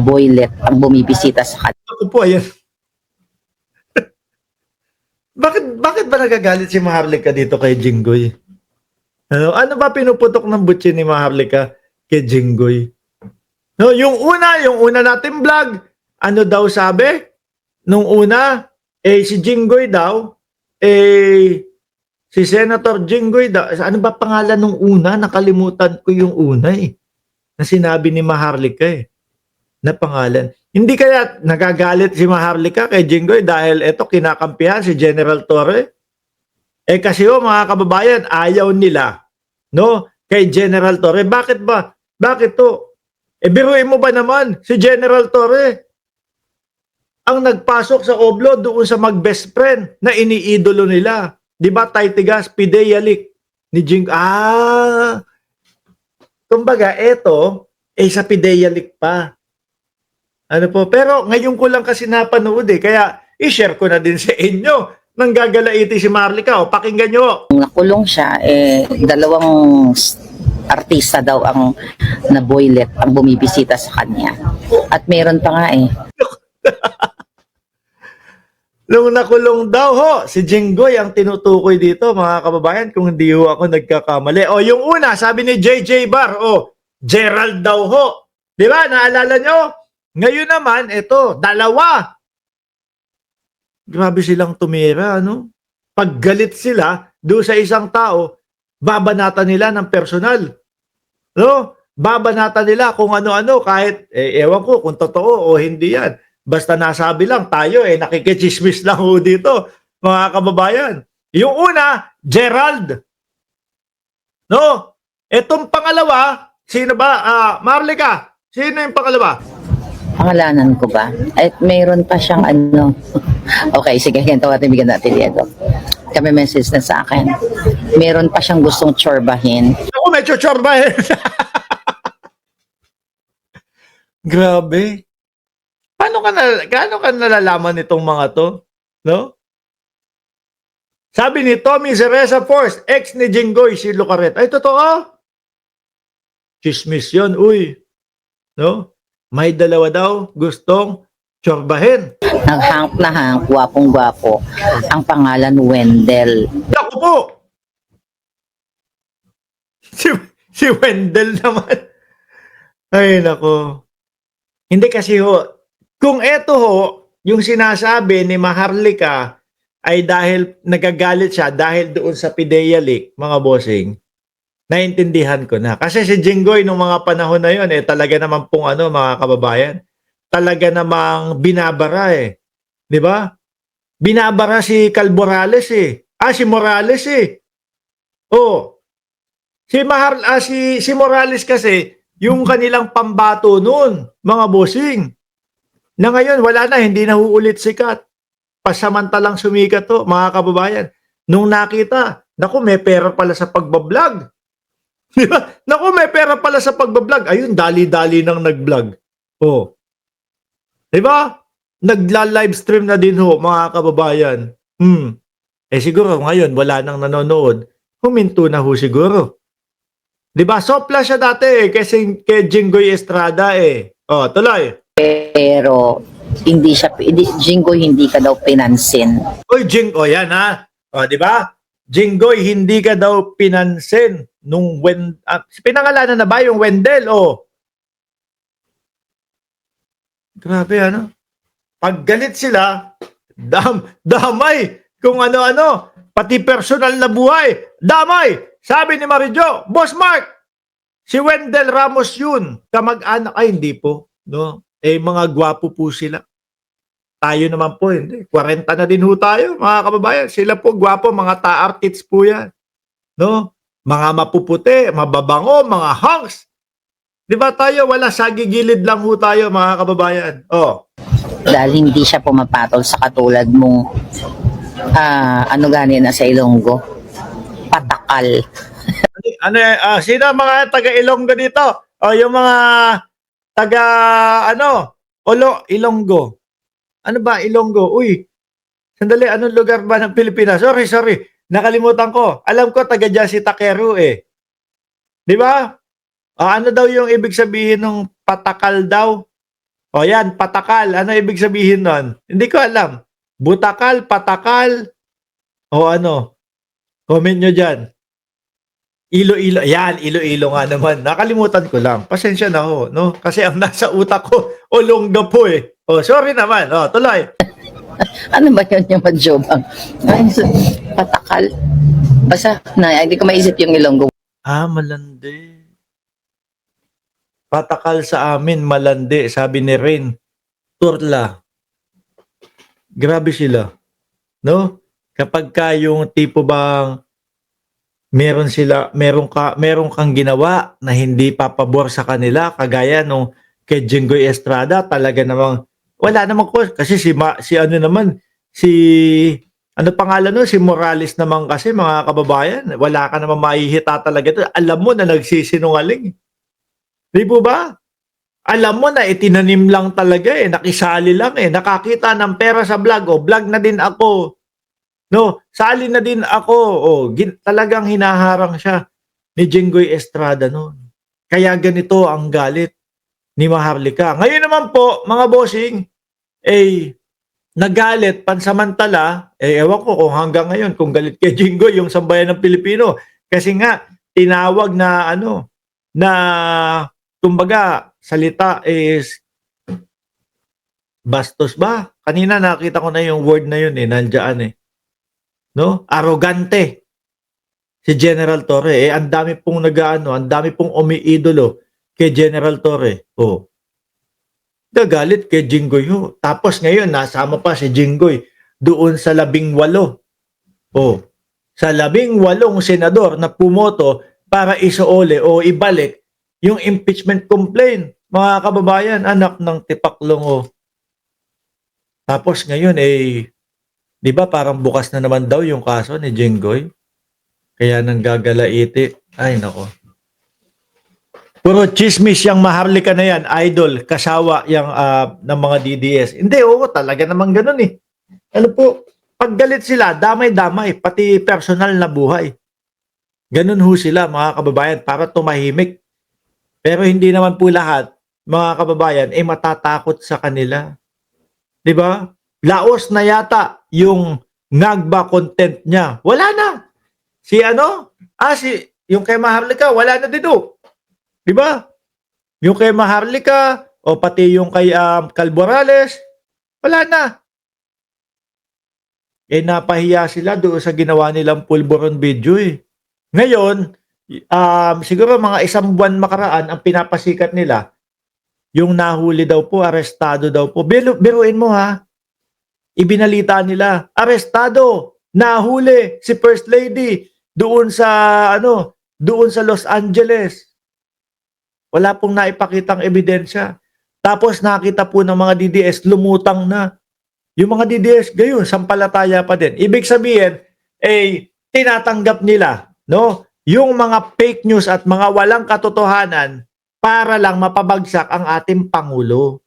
boylet ang bumibisita sa kanya. Ako po, ayan. Bakit ba nagagalit si Maharlika dito kay Jinggoy? Ano ba pinuputok ng butsin ni Maharlika kay Jinggoy? No, yung una nating vlog, ano daw sabi? Nung una, si Jinggoy daw, si Senator Jinggoy daw, ano ba pangalan nung una? Nakalimutan ko yung una na sinabi ni Maharlika na pangalan. Hindi kaya nagagalit si Maharlika kay Jinggoy dahil eto kinakampihan si General Torre? Kasi mga kababayan, ayaw nila, no, kay General Torre. Bakit ba? Bakit to? Biruin mo ba naman si General Torre ang nagpasok sa Oblo doon sa mag-best friend na iniidolo nila. Di ba, Taytigas, Pideyalik ni Jing. Kumbaga, eto, sa Pideyalik pa. Ano po? Pero ngayon ko lang kasi napanood kaya i-share ko na din sa inyo. Nang gagalaiti si Maharlika. Pakinggan nyo. Nakulong siya, dalawang artista daw ang na boylet ang bumibisita sa kanya. At meron pa nga Nung nakulong daw si Jinggoy ang tinutukoy dito, mga kababayan, kung hindi ako nagkakamali. Yung una, sabi ni JJ Bar, Gerald daw Di ba? Naalala nyo? Ngayon naman, ito, dalawa. Grabe silang tumira, ano? Paggalit sila doon sa isang tao, babanatan nila ng personal. No? Babanatan nila kung ano-ano kahit, ewan ko kung totoo o hindi yan. Basta nasabi lang tayo, nakikichismis lang dito, mga kababayan. Yung una, Gerald. No? Etong pangalawa, sino ba? Maharlika, sino yung pangalawa? Pangalanan ko ba? At mayroon pa siyang ano. Okay, sige, ganito natin bigyan natin dito. Kami message na sa akin. Meron pa siyang gustong tsorbahin. Ako, may tsorbahin. Grabe. Gaano ka nalalaman itong mga to? No? Sabi ni Tommy Cereza Force, ex ni Jinggoy, si Lucaret. Ay, totoo? Chismis yun, uy. No? May dalawa daw gustong tsorbahin. Nag-hank na hank, gwapong-gwapo. Ang pangalan, Wendell. Naku po! Si Wendell naman. Ay, nako. Hindi kasi kung eto yung sinasabi ni Maharlika ay dahil nagagalit siya dahil doon sa Pideyalik, mga bossing, naintindihan ko na. Kasi si Jinggoy nung mga panahon na yun, talaga naman pong mga kababayan, talaga namang binabara Di ba? Binabara si Calborales si Morales si Morales kasi, yung kanilang pambato noon, mga bossing, na ngayon wala na, hindi na uulit sikat. Pasamantalang sumikat mga kababayan. Nung nakita, naku, may pera pala sa pagbablog. Naku, may pera pala sa pagbablog. Ayun, dali-dali nang nag-vlog. Diba? Nagla-livestream na din mga kababayan. Siguro ngayon, wala nang nanonood. Huminto na siguro. Diba? Sopla siya dati kasi kay Jinggoy Estrada tuloy. Pero Jinggoy hindi ka daw pinansin. Yan diba? Jinggoy, hindi ka daw pinansin nung pinangalanan na ba yung Wendell Grabe Paggalit sila, damay kung ano-ano, pati personal na buhay, damay. Sabi ni Marijo, Boss Mark, si Wendell Ramos yun, kamag-anak. Ay, hindi po. No? Mga gwapo po sila. Tayo naman po, hindi. 40 na din tayo, mga kababayan. Sila po, gwapo, mga ta-artits po yan. No? Mga mapuputi, mababango, mga hunks. Di ba tayo, wala, sagigilid lang tayo, mga kababayan. Dahil hindi siya pumapatol sa katulad mong, gani na sa Ilonggo? Patakal. Sino mga taga-Ilonggo dito? Yung mga taga, Ilonggo. Ano ba, Ilonggo? Uy, sandali, anong lugar ba ng Pilipinas? Sorry. Nakalimutan ko. Alam ko, taga dyan si Takeru Di ba? Ano daw yung ibig sabihin ng patakal daw? O yan, patakal. Ano ibig sabihin nun? Hindi ko alam. Butakal, patakal, o ano? Comment nyo dyan. Ilo-ilo. Yan, ilo-ilo nga naman. Nakalimutan ko lang. Pasensya na ho, no? Kasi ang nasa utak ko, Olongapo eh. O, sorry naman. O, tuloy. Ano ba yun yung Madjobang? Ay, patakal. Basta na, hindi ko maisip yung Ilonggo. Ah, malandi. Patakal sa amin, malandi. Sabi ni Rain. Turla. Grabe sila. No? Kapag ka yung tipo bang meron kang ginawa na hindi papabor sa kanila, kagaya nung kay Jinggoy Estrada, talaga namang wala namang ko kasi si ano naman, si ano pangalan no, si Morales naman kasi, mga kababayan, wala ka namang mahihita talaga ito. Alam mo na nagsisinungaling. Di po ba? Alam mo na itinanim lang talaga eh, nakisali lang eh, nakakita ng pera sa vlog, o vlog na din ako. No, sali na din ako. Talagang hinaharang siya ni Jinggoy Estrada noon. Kaya ganito ang galit ni Maharlika. Ngayon naman po, mga bossing, nagalit pansamantala, ewan ko kung hanggang ngayon, kung galit kay Jinggoy yung sambayan ng Pilipino. Kasi nga, tinawag na na kumbaga, salita is bastos ba? Kanina nakita ko na yung word na yun nandiyan eh. No? Arrogante si General Torre. Ang dami pong ang dami pong umiidolo kay General Torre. Gagalit kay Jinggoy ho. Tapos ngayon, nasama pa si Jinggoy doon sa 18. Sa 18 senador na pumoto para isuole o ibalik yung impeachment complaint. Mga kababayan, anak ng tipaklong Tapos ngayon, di ba parang bukas na naman daw yung kaso ni Jinggoy? Kaya nang gagalaiti. Ay, nako. Puro chismis yung Maharlika na yan, idol, kasawa yung ng mga DDS. Hindi, talaga naman ganun eh. Ano po, pag galit sila, damay-damay, pati personal na buhay. Ganun ho sila, mga kababayan, para tumahimik. Pero hindi naman po lahat, mga kababayan, matatakot sa kanila. Di ba? Laos na yata yung ngagba content niya. Wala na. Yung kay Maharlika, wala na dito. Di ba? Yung kay Maharlika, o pati yung kay Calborales, wala na. Napahiya sila doon sa ginawa nilang pulburon video eh. Ngayon, siguro mga 1 buwan makaraan, ang pinapasikat nila, yung nahuli daw po, arestado daw po. Biruin mo ha. Ibinalita nila, arestado, nahuli si First Lady doon sa Los Angeles. Wala pong naipakitang ebidensya. Tapos nakita po ng mga DDS, lumutang na. Yung mga DDS, gayon, sampalataya pa din. Ibig sabihin, tinatanggap nila, no, yung mga fake news at mga walang katotohanan para lang mapabagsak ang ating Pangulo.